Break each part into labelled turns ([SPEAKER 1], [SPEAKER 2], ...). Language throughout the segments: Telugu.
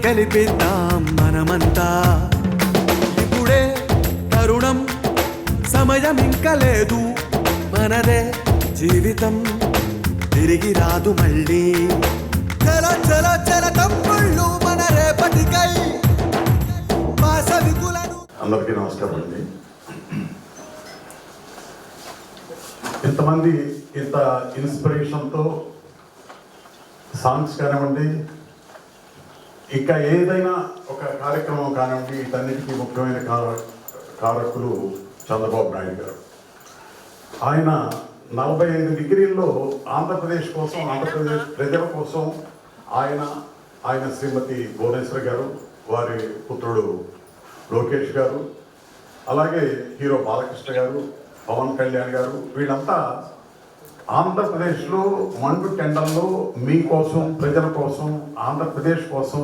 [SPEAKER 1] గెలిపిద్దాం మనమంతా. ఇప్పుడే తరుణం, సమయం ఇంక లేదు, మనదే జీవితం తిరిగి రాదు మళ్ళీ. చల చల చల తమ్ముళ్ళు మన రేపటికై వాసవికులను.
[SPEAKER 2] అందరికీ నమస్కారం అండి. ఇంతమంది ఇంత ఇన్స్పిరేషన్తో సాంగ్స్ కానివ్వండి, ఇంకా ఏదైనా ఒక కార్యక్రమం కానివ్వండి, వీటన్నిటికీ ముఖ్యమైన కారకులు చంద్రబాబు నాయుడు గారు. ఆయన 45 డిగ్రీల్లో ఆంధ్రప్రదేశ్ కోసం, ఆంధ్రప్రదేశ్ ప్రజల కోసం ఆయన శ్రీమతి భువనేశ్వర్ గారు, వారి పుత్రుడు లోకేష్ గారు, అలాగే హీరో బాలకృష్ణ గారు, పవన్ కళ్యాణ్ గారు, వీళ్ళంతా ఆంధ్రప్రదేశ్లో మండు టెండర్లో మీకోసం, ప్రజల కోసం, ఆంధ్రప్రదేశ్ కోసం,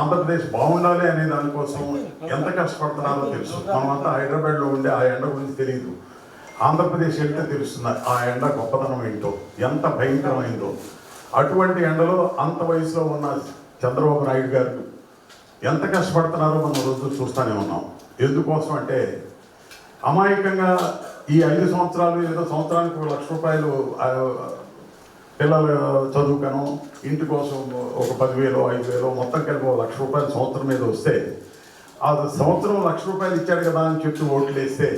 [SPEAKER 2] ఆంధ్రప్రదేశ్ బాగుండాలి అనే దానికోసం ఎంత కష్టపడుతున్నారో తెలుసు. మనమంతా హైదరాబాద్లో ఉండే ఆ ఎండ గురించి తెలియదు. ఆంధ్రప్రదేశ్ వెళ్తే తెలుస్తుంది ఆ ఎండ గొప్పతనం ఏంటో, ఎంత భయంకరమైందో. అటువంటి ఎండలో అంత వయసులో ఉన్న చంద్రబాబు నాయుడు గారు ఎంత కష్టపడుతున్నారో మనం రోజు చూస్తూనే ఉన్నాం. ఎందుకోసం అంటే అమాయకంగా ఈ 5 సంవత్సరాలు ఏదో సంవత్సరానికి 1 లక్ష రూపాయలు పిల్లలు చదువుకను, ఇంటి కోసం ఒక 10,000 5,000 మొత్తం కలిపి 1 లక్ష రూపాయలు సంవత్సరం మీద వస్తే, ఆ సంవత్సరం 1 లక్ష రూపాయలు ఇచ్చాడు కదా అని చెప్పి ఓట్లు వేస్తే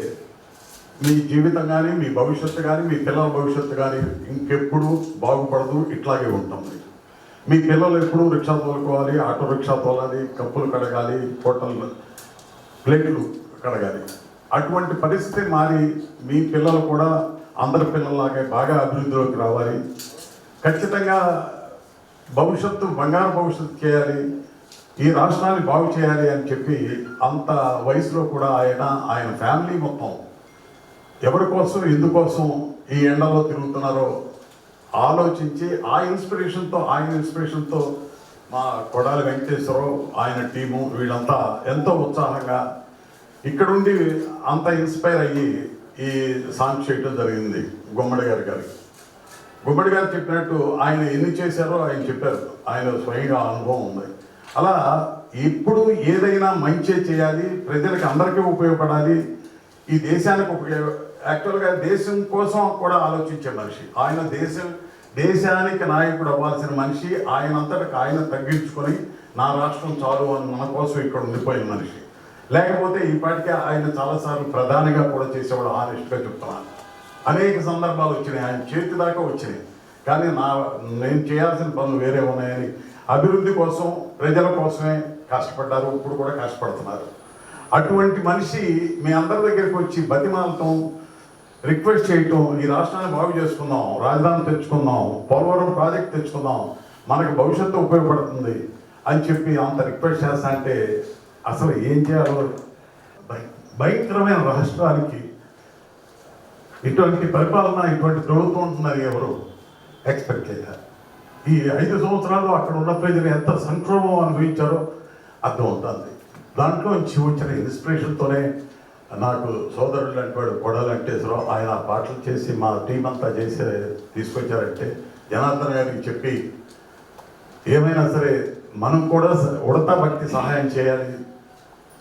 [SPEAKER 2] మీ జీవితం కానీ, మీ భవిష్యత్తు కానీ, మీ పిల్లల భవిష్యత్తు కానీ ఇంకెప్పుడు బాగుపడదు, ఇట్లాగే ఉంటుంది. మీ పిల్లలు ఎప్పుడూ రిక్షా తోలుకోవాలి, ఆటో రిక్షా తోలాలి, కప్పులు కడగాలి, హోటల్ ప్లేట్లు కడగాలి. అటువంటి పరిస్థితి మారి మీ పిల్లలు కూడా అందరి పిల్లల్లాగే బాగా అభివృద్ధిలోకి రావాలి, ఖచ్చితంగా భవిష్యత్తు బంగారు భవిష్యత్తు చేయాలి, ఈ రాష్ట్రాన్ని బాగు చేయాలి అని చెప్పి అంత వయసులో కూడా ఆయన ఫ్యామిలీ మొత్తం ఎవరి కోసం, ఎందుకోసం ఈ ఎండలో తిరుగుతున్నారో ఆలోచించి ఆయన ఇన్స్పిరేషన్తో మా కొడాలి వెంకటేశ్వరరావు, ఆయన టీము వీళ్ళంతా ఎంతో ఉత్సాహంగా ఇక్కడుండి అంత ఇన్స్పైర్ అయ్యి ఈ సాంగ్ చేయడం జరిగింది. గుమ్మడి గారు చెప్పినట్టు ఆయన ఎన్ని చేశారో ఆయన చెప్పారు, ఆయన స్వయంగా అనుభవం ఉంది. అలా ఇప్పుడు ఏదైనా మంచి చేయాలి, ప్రజలకు అందరికీ ఉపయోగపడాలి, ఈ దేశానికి యాక్చువల్గా దేశం కోసం కూడా ఆలోచించే మనిషి ఆయన. దేశానికి నాయకుడు అవ్వాల్సిన మనిషి. ఆయనంతటికి ఆయన తగ్గించుకొని నా రాష్ట్రం చాలు అని మన కోసం ఇక్కడ ఉండిపోయిన మనిషి. లేకపోతే ఈపాటికే ఆయన చాలాసార్లు ప్రధానిగా కూడా చేసేవాడు, ఆనెస్ట్గా చెప్తున్నాను. అనేక సందర్భాలు వచ్చినాయి, ఆయన చేతి దాకా వచ్చినాయి. కానీ నేను చేయాల్సిన పనులు వేరే ఉన్నాయని అభివృద్ధి కోసం, ప్రజల కోసమే కష్టపడ్డారు, ఇప్పుడు కూడా కష్టపడుతున్నారు. అటువంటి మనిషి మీ అందరి దగ్గరికి వచ్చి బతిమాలటం, రిక్వెస్ట్ చేయటం, ఈ రాష్ట్రాన్ని బాగు చేసుకుందాం, రాజధాని తెచ్చుకుందాం, పోలవరం ప్రాజెక్ట్ తెచ్చుకుందాం, మనకు భవిష్యత్తు ఉపయోగపడుతుంది అని చెప్పి అంత రిక్వెస్ట్ చేస్తా అంటే అసలు ఏం చేయాలో భయంకరమైన రాష్ట్రానికి ఇటువంటి పరిపాలన, ఇటువంటి ప్రభుత్వం ఉంటుందని ఎవరు ఎక్స్పెక్ట్ చేయాలి. ఈ 5 సంవత్సరాలు అక్కడ ఉన్న ప్రజలు ఎంత సంక్షోభం అనుభవించారో అర్థమవుతుంది. దాంట్లో వచ్చిన ఇన్స్పిరేషన్తోనే నాకు సోదరుడు లాంటి వాడు కొడాలి వెంకటేశ్వరరావు, ఆయన పాటలు చేసి మా టీం అంతా తీసుకొచ్చారంటే జనార్దన్ గారికి చెప్పి ఏమైనా సరే మనం కూడా ఉడతా భక్తి సహాయం చేయాలి,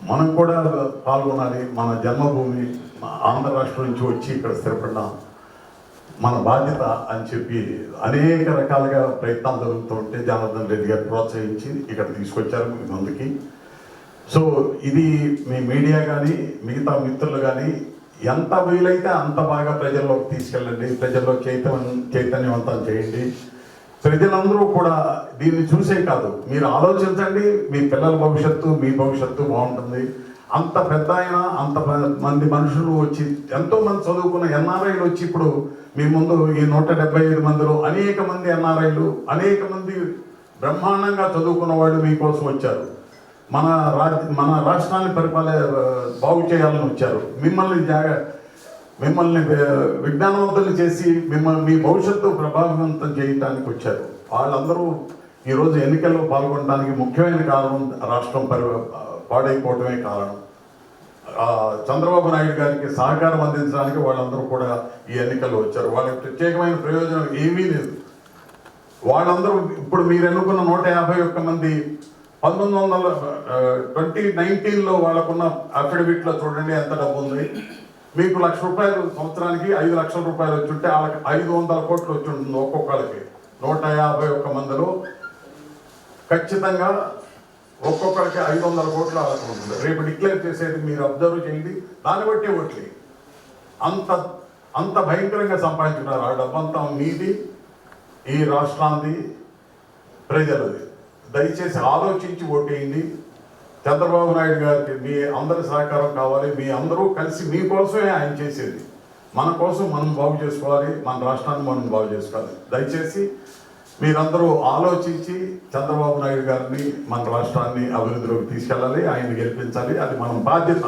[SPEAKER 2] మనం కూడా పాల్గొనాలి, మన జన్మభూమి ఆంధ్ర రాష్ట్రం నుంచి వచ్చి ఇక్కడ స్థిరపడ్డాం, మన బాధ్యత అని చెప్పి అనేక రకాలుగా ప్రయత్నాలు జరుగుతుంటే జనార్దన్ రెడ్డి గారు ప్రోత్సహించి ఇక్కడ తీసుకొచ్చారు మీ ముందుకి. సో ఇది మీ మీడియా కానీ, మిగతా మిత్రులు కానీ ఎంత వీలైతే అంత బాగా ప్రజల్లోకి తీసుకెళ్ళండి, ప్రజల్లో చైతన్యవంతం చేయండి. ప్రజలందరూ కూడా దీన్ని చూసే కాదు, మీరు ఆలోచించండి, మీ పిల్లల భవిష్యత్తు, మీ భవిష్యత్తు బాగుంటుంది. అంత పెద్ద అంత మంది మనుషులు వచ్చి, ఎంతోమంది చదువుకున్న ఎన్ఆర్ఐలు వచ్చి ఇప్పుడు మీ ముందు ఈ 175 మందిలో అనేక మంది ఎన్ఆర్ఐలు, అనేక మంది బ్రహ్మాండంగా చదువుకున్న వాళ్ళు మీకోసం వచ్చారు. మన రాష్ట్రాన్ని బాగు చేయాలని వచ్చారు. మిమ్మల్ని విజ్ఞానవంతులు చేసి మీ భవిష్యత్తు ప్రభావితం చేయడానికి వచ్చారు. వాళ్ళందరూ ఈరోజు ఎన్నికల్లో పాల్గొనడానికి ముఖ్యమైన కారణం రాష్ట్రం పాడైపోవడమే కారణం. చంద్రబాబు నాయుడు గారికి సహకారం అందించడానికి వాళ్ళందరూ కూడా ఈ ఎన్నికల్లో వచ్చారు. వాళ్ళకి ప్రత్యేకమైన ప్రయోజనం ఏమీ లేదు. వాళ్ళందరూ ఇప్పుడు మీరు ఎన్నుకున్న 151 మంది 2019లో వాళ్ళకున్న అఫిడవిట్లో చూడండి ఎంత డబ్బు ఉంది. మీకు ₹1,00,000 సంవత్సరానికి 5 లక్షల రూపాయలు వచ్చి ఉంటే వాళ్ళకి 500 కోట్లు వచ్చి ఉంటుంది ఒక్కొక్కరికి. 151 మందిలో ఖచ్చితంగా ఒక్కొక్కరికి 500 కోట్లు వాళ్ళకి ఉంటుంది. రేపు డిక్లేర్ చేసేది మీరు అబ్జర్వ్ చేయండి, దాన్ని బట్టే ఓట్లే. అంత భయంకరంగా సంపాదించుకున్నారు. ఆ డబ్బంతా మీది, ఈ రాష్ట్రాన్ని ప్రజలది. దయచేసి ఆలోచించి ఓటేయండి. చంద్రబాబు నాయుడు గారికి మీ అందరి సహకారం కావాలి. మీ అందరూ కలిసి మీకోసమే ఆయన చేసేది. మన కోసం మనం బాగు చేసుకోవాలి, మన రాష్ట్రాన్ని మనం బాగు చేసుకోవాలి. దయచేసి మీరందరూ ఆలోచించి చంద్రబాబు నాయుడు గారిని, మన రాష్ట్రాన్ని అభివృద్ధిలోకి తీసుకెళ్ళాలి, ఆయన్ని గెలిపించాలి. అది మన బాధ్యత.